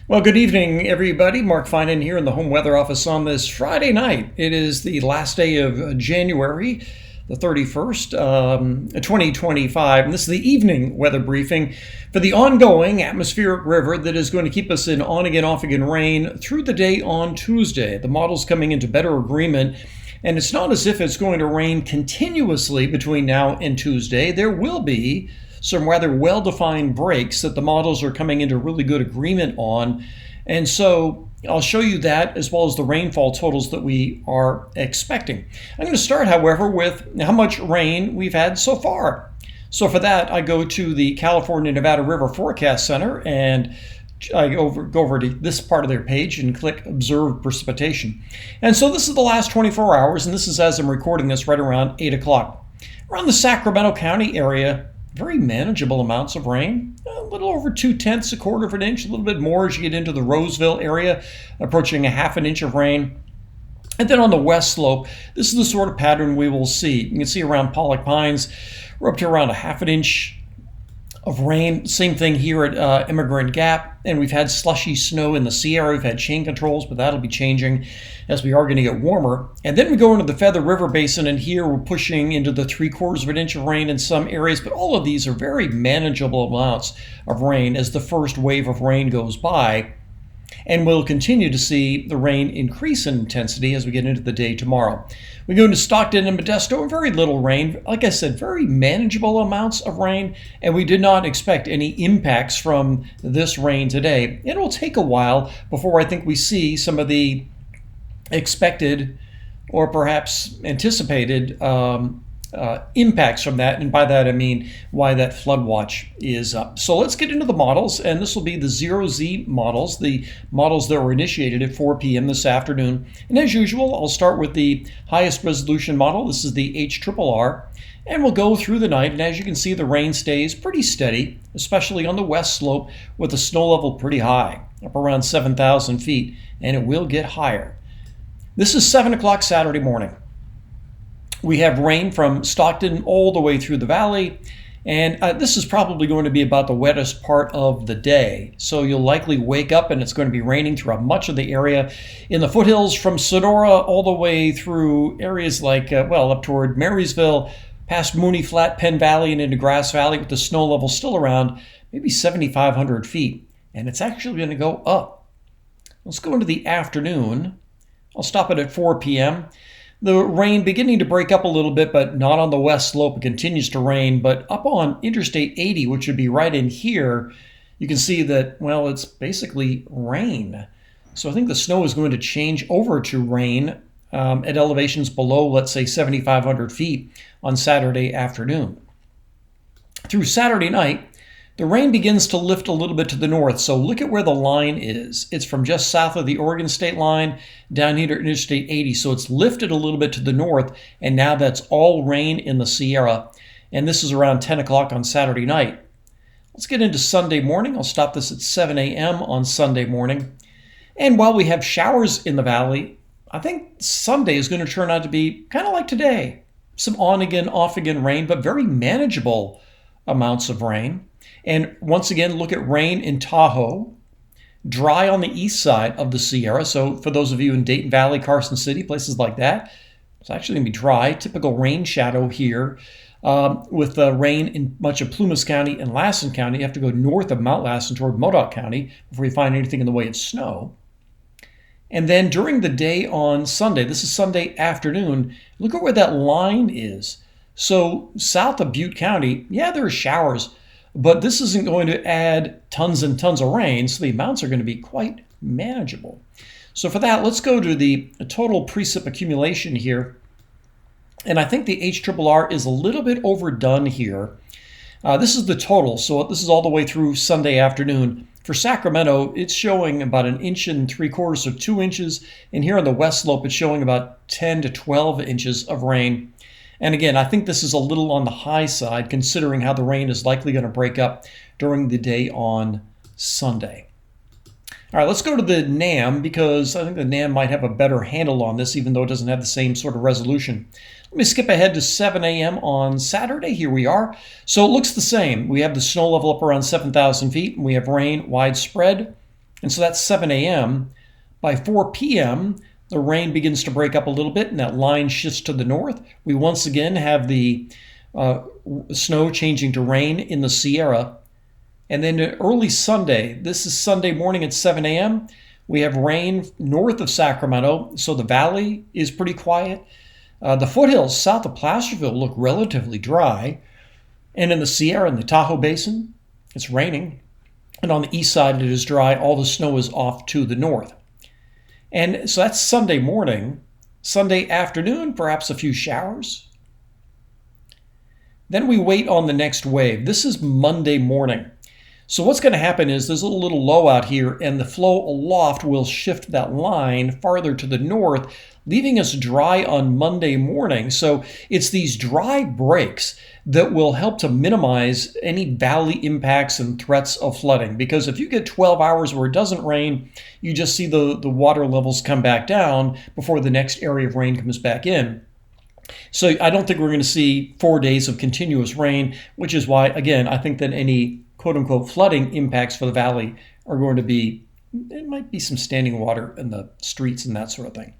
Well, good evening, everybody. Mark Finan here in the home weather office on this Friday night. It is the last day of January, the 31st, 2025, and this is the evening weather briefing for the ongoing atmospheric river that is going to keep us in on-again, off-again rain through the day on Tuesday. The model's coming into better agreement, and it's not as if it's going to rain continuously between now and Tuesday. There will be some rather well-defined breaks that the models are coming into really good agreement on. And so I'll show you that as well as the rainfall totals that we are expecting. I'm going to start, however, with how much rain we've had so far. So for that, I go to the California Nevada River Forecast Center and I go over to this part of their page and click Observed Precipitation. And so this is the last 24 hours, and this is as I'm recording this right around 8 o'clock. Around the Sacramento County area, very manageable amounts of rain, a little over 2/10, a quarter of an inch, a little bit more as you get into the Roseville area, approaching a half an inch of rain. And then on the west slope, this is the sort of pattern we will see. You can see around Pollock Pines, we're up to around a half an inch of rain. Same thing here at Immigrant Gap, and we've had slushy snow in the Sierra. We've had chain controls, but that'll be changing as we are going to get warmer. And then we go into the Feather River Basin, and here we're pushing into the 3/4 of an inch of rain in some areas, but all of these are very manageable amounts of rain as the first wave of rain goes by. And we'll continue to see the rain increase in intensity as we get into the day tomorrow. We go into Stockton and Modesto, and very little rain. Like I said, very manageable amounts of rain, and we did not expect any impacts from this rain today. It will take a while before I think we see some of the expected or perhaps anticipated impacts from that, and by that I mean why that flood watch is up. So let's get into the models, and this will be the 0Z models, the models that were initiated at 4 p.m. this afternoon. And as usual, I'll start with the highest resolution model. This is the HRRR, and we'll go through the night, and as you can see, the rain stays pretty steady, especially on the west slope with the snow level pretty high, up around 7,000 feet, and it will get higher. This is 7 o'clock Saturday morning. We have rain from Stockton all the way through the valley, and this is probably going to be about the wettest part of the day. So you'll likely wake up and it's going to be raining throughout much of the area in the foothills from Sonora all the way through areas like, up toward Marysville, past Mooney Flat, Penn Valley, and into Grass Valley, with the snow level still around maybe 7,500 feet. And it's actually going to go up. Let's go into the afternoon. I'll stop it at 4 p.m. The rain beginning to break up a little bit, but not on the west slope. It continues to rain, but up on Interstate 80, which would be right in here, you can see that, well, it's basically rain. So I think the snow is going to change over to rain at elevations below, let's say, 7,500 feet on Saturday afternoon. Through Saturday night, the rain begins to lift a little bit to the north. So look at where the line is. It's from just south of the Oregon state line down here to Interstate 80. So it's lifted a little bit to the north, and now that's all rain in the Sierra. And this is around 10 o'clock on Saturday night. Let's get into Sunday morning. I'll stop this at 7 a.m. on Sunday morning. And while we have showers in the valley, I think Sunday is going to turn out to be kind of like today. Some on-again, off-again rain, but very manageable amounts of rain. And once again, look at rain in Tahoe, dry on the east side of the Sierra. So for those of you in Dayton Valley, Carson City, places like that, it's actually going to be dry. Typical rain shadow here with rain in much of Plumas County and Lassen County. You have to go north of Mount Lassen toward Modoc County before you find anything in the way of snow. And then during the day on Sunday, this is Sunday afternoon, look at where that line is. So south of Butte County, yeah, there are showers, but this isn't going to add tons and tons of rain, so the amounts are going to be quite manageable. So for that, let's go to the total precip accumulation here. And I think the HRRR is a little bit overdone here. This is the total, so this is all the way through Sunday afternoon. For Sacramento, it's showing about 1 3/4 or 2 inches, and here on the west slope, it's showing about 10 to 12 inches of rain. And again, I think this is a little on the high side, considering how the rain is likely going to break up during the day on Sunday. All right, let's go to the NAM, because I think the NAM might have a better handle on this, even though it doesn't have the same sort of resolution. Let me skip ahead to 7 a.m. on Saturday. Here we are. So it looks the same. We have the snow level up around 7,000 feet, and we have rain widespread. And so that's 7 a.m. By 4 p.m., the rain begins to break up a little bit, and that line shifts to the north. We once again have the snow changing to rain in the Sierra. And then early Sunday, this is Sunday morning at 7 a.m., we have rain north of Sacramento, so the valley is pretty quiet. The foothills south of Placerville look relatively dry. And in the Sierra, in the Tahoe Basin, it's raining. And on the east side, it is dry. All the snow is off to the north. And so that's Sunday morning. Sunday afternoon, perhaps a few showers. Then we wait on the next wave. This is Monday morning. So what's going to happen is there's a little low out here, and the flow aloft will shift that line farther to the north, leaving us dry on Monday morning. So it's these dry breaks that will help to minimize any valley impacts and threats of flooding. Because if you get 12 hours where it doesn't rain, you just see the water levels come back down before the next area of rain comes back in. So I don't think we're going to see 4 days of continuous rain, which is why, again, I think that any quote-unquote flooding impacts for the valley are going to be, it might be some standing water in the streets and that sort of thing.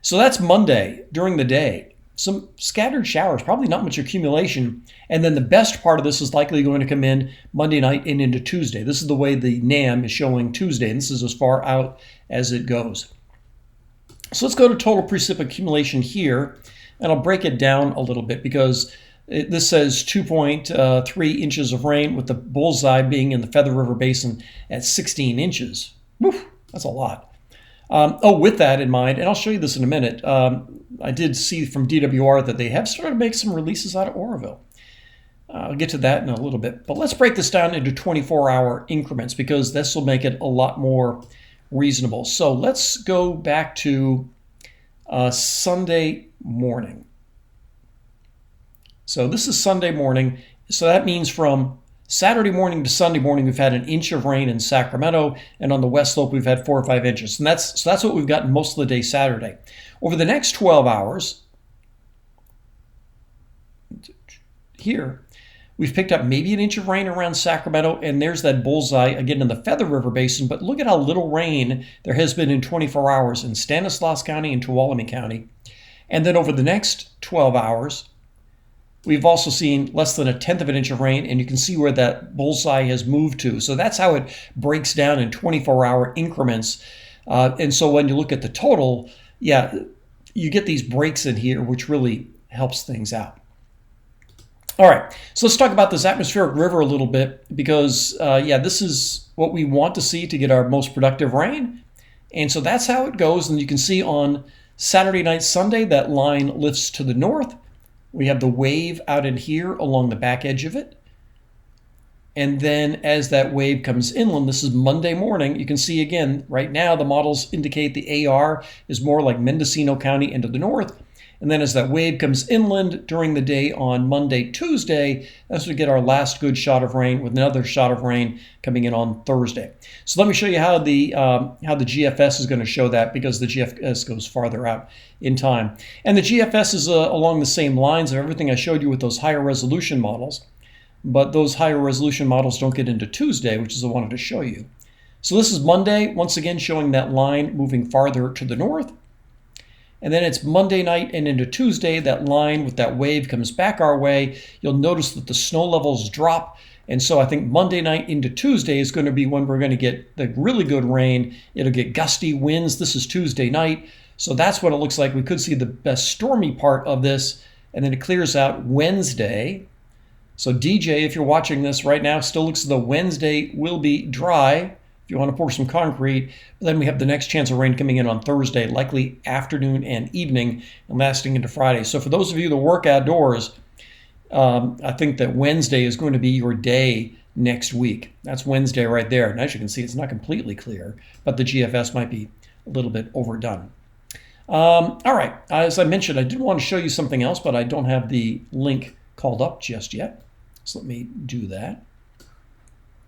So that's Monday during the day. Some scattered showers, probably not much accumulation. And then the best part of this is likely going to come in Monday night and into Tuesday. This is the way the NAM is showing Tuesday, and this is as far out as it goes. So let's go to total precip accumulation here, and I'll break it down a little bit because this says 2.3 inches of rain, with the bullseye being in the Feather River Basin at 16 inches. Woof, that's a lot. With that in mind, and I'll show you this in a minute, I did see from DWR that they have started to make some releases out of Oroville. I'll get to that in a little bit. But let's break this down into 24-hour increments because this will make it a lot more reasonable. So let's go back to Sunday morning. So this is Sunday morning. So that means from Saturday morning to Sunday morning, we've had an inch of rain in Sacramento, and on the west slope, we've had 4 or 5 inches. And that's what we've gotten most of the day Saturday. Over the next 12 hours, here, we've picked up maybe an inch of rain around Sacramento, and there's that bullseye again in the Feather River Basin. But look at how little rain there has been in 24 hours in Stanislaus County and Tuolumne County. And then over the next 12 hours, we've also seen less than 1/10 of an inch of rain, and you can see where that bullseye has moved to. So that's how it breaks down in 24-hour increments. And so when you look at the total, yeah, you get these breaks in here, which really helps things out. All right, so let's talk about this atmospheric river a little bit because, this is what we want to see to get our most productive rain. And so that's how it goes. And you can see on Saturday night, Sunday, that line lifts to the north. We have the wave out in here along the back edge of it. And then as that wave comes inland, this is Monday morning, you can see again, right now the models indicate the AR is more like Mendocino County into the north. And then as that wave comes inland during the day on Monday, Tuesday, that's when we get our last good shot of rain, with another shot of rain coming in on Thursday. So let me show you how the GFS is going to show that, because the GFS goes farther out in time. And the GFS is along the same lines of everything I showed you with those higher resolution models. But those higher resolution models don't get into Tuesday, which is what I wanted to show you. So this is Monday, once again showing that line moving farther to the north. And then it's Monday night and into Tuesday, that line with that wave comes back our way. You'll notice that the snow levels drop. And so I think Monday night into Tuesday is going to be when we're going to get the really good rain. It'll get gusty winds. This is Tuesday night. So that's what it looks like. We could see the best stormy part of this. And then it clears out Wednesday. So DJ, if you're watching this right now, still looks as though Wednesday will be dry. If you want to pour some concrete, then we have the next chance of rain coming in on Thursday, likely afternoon and evening, and lasting into Friday. So for those of you that work outdoors, I think that Wednesday is going to be your day next week. That's Wednesday right there. And as you can see, it's not completely clear, but the GFS might be a little bit overdone. All right, as I mentioned, I did want to show you something else, but I don't have the link called up just yet. So let me do that.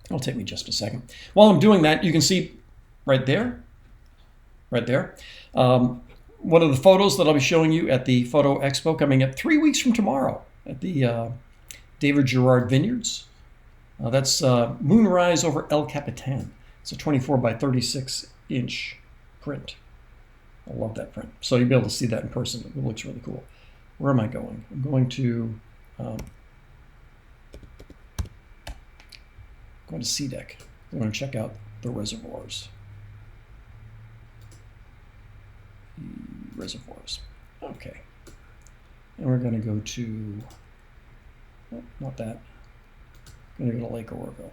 It'll take me just a second. While I'm doing that, you can see right there, one of the photos that I'll be showing you at the Photo Expo coming up 3 weeks from tomorrow at the David Girard Vineyards. That's Moonrise over El Capitan. It's a 24 by 36 inch print. I love that print. So you'll be able to see that in person. It looks really cool. Where am I going? I'm going to C deck. I'm going to check out the reservoirs. Okay. And we're going to go to, oh, not that. I'm going to go to Lake Oroville.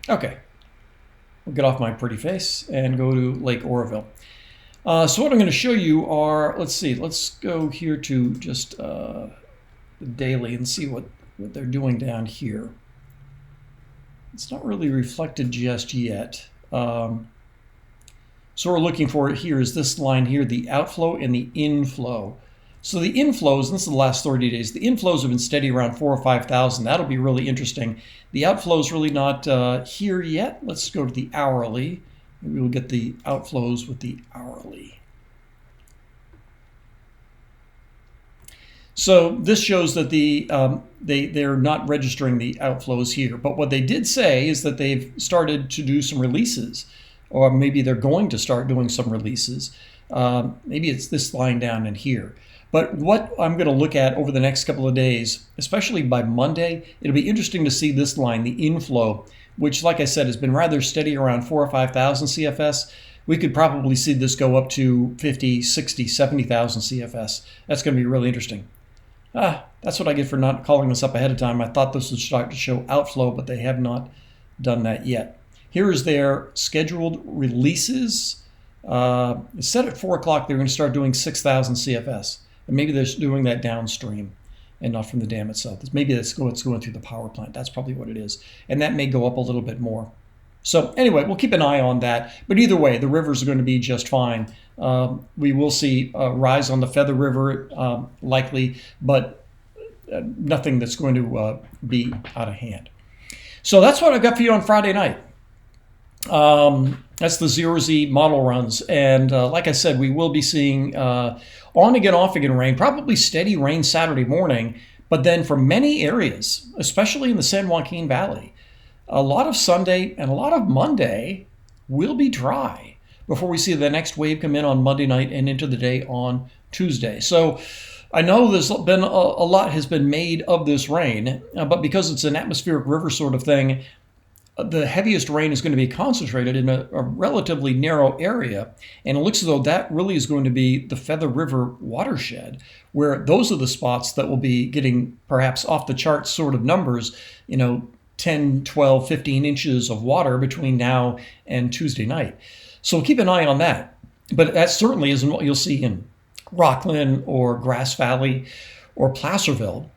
Okay. We'll get off my pretty face and go to Lake Oroville. So what I'm going to show you are, let's see, let's go here to just the daily and see what they're doing down here. It's not really reflected just yet. So what we're looking for here is this line here, the outflow and the inflow. So the inflows, and this is the last 30 days, the inflows have been steady around 4,000 or 5,000. That'll be really interesting. The outflow's really not here yet. Let's go to the hourly. Maybe we'll get the outflows with the hourly. So this shows that they're not registering the outflows here. But what they did say is that they've started to do some releases, or maybe they're going to start doing some releases. Maybe it's this line down in here. But what I'm going to look at over the next couple of days, especially by Monday, it'll be interesting to see this line, the inflow, which, like I said, has been rather steady around 4,000 or 5,000 CFS. We could probably see this go up to 50, 60, 70,000 CFS. That's going to be really interesting. That's what I get for not calling this up ahead of time. I thought this would start to show outflow, but they have not done that yet. Here is their scheduled releases. It's set at 4 o'clock. They're going to start doing 6,000 CFS. And maybe they're doing that downstream and not from the dam itself. Maybe it's going through the power plant. That's probably what it is. And that may go up a little bit more. So anyway, we'll keep an eye on that. But either way, the rivers are going to be just fine. We will see a rise on the Feather River likely, but nothing that's going to be out of hand. So that's what I've got for you on Friday night. That's the 0Z model runs. And like I said, we will be seeing on again, off again rain, probably steady rain Saturday morning, but then for many areas, especially in the San Joaquin Valley, a lot of Sunday and a lot of Monday will be dry before we see the next wave come in on Monday night and into the day on Tuesday. So I know there's been a lot has been made of this rain, but because it's an atmospheric river sort of thing, the heaviest rain is going to be concentrated in a relatively narrow area. And it looks as though that really is going to be the Feather River watershed, where those are the spots that will be getting perhaps off the charts sort of numbers, 10, 12, 15 inches of water between now and Tuesday night. So keep an eye on that. But that certainly isn't what you'll see in Rockland or Grass Valley or Placerville.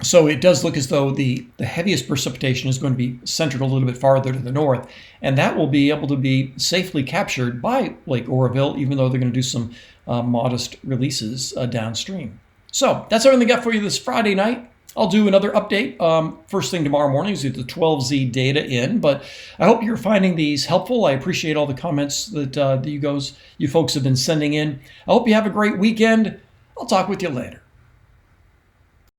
So it does look as though the heaviest precipitation is going to be centered a little bit farther to the north, and that will be able to be safely captured by Lake Oroville, even though they're going to do some modest releases downstream. So that's everything I got for you this Friday night. I'll do another update first thing tomorrow morning as we get the 12Z data in, but I hope you're finding these helpful. I appreciate all the comments that you folks have been sending in. I hope you have a great weekend. I'll talk with you later.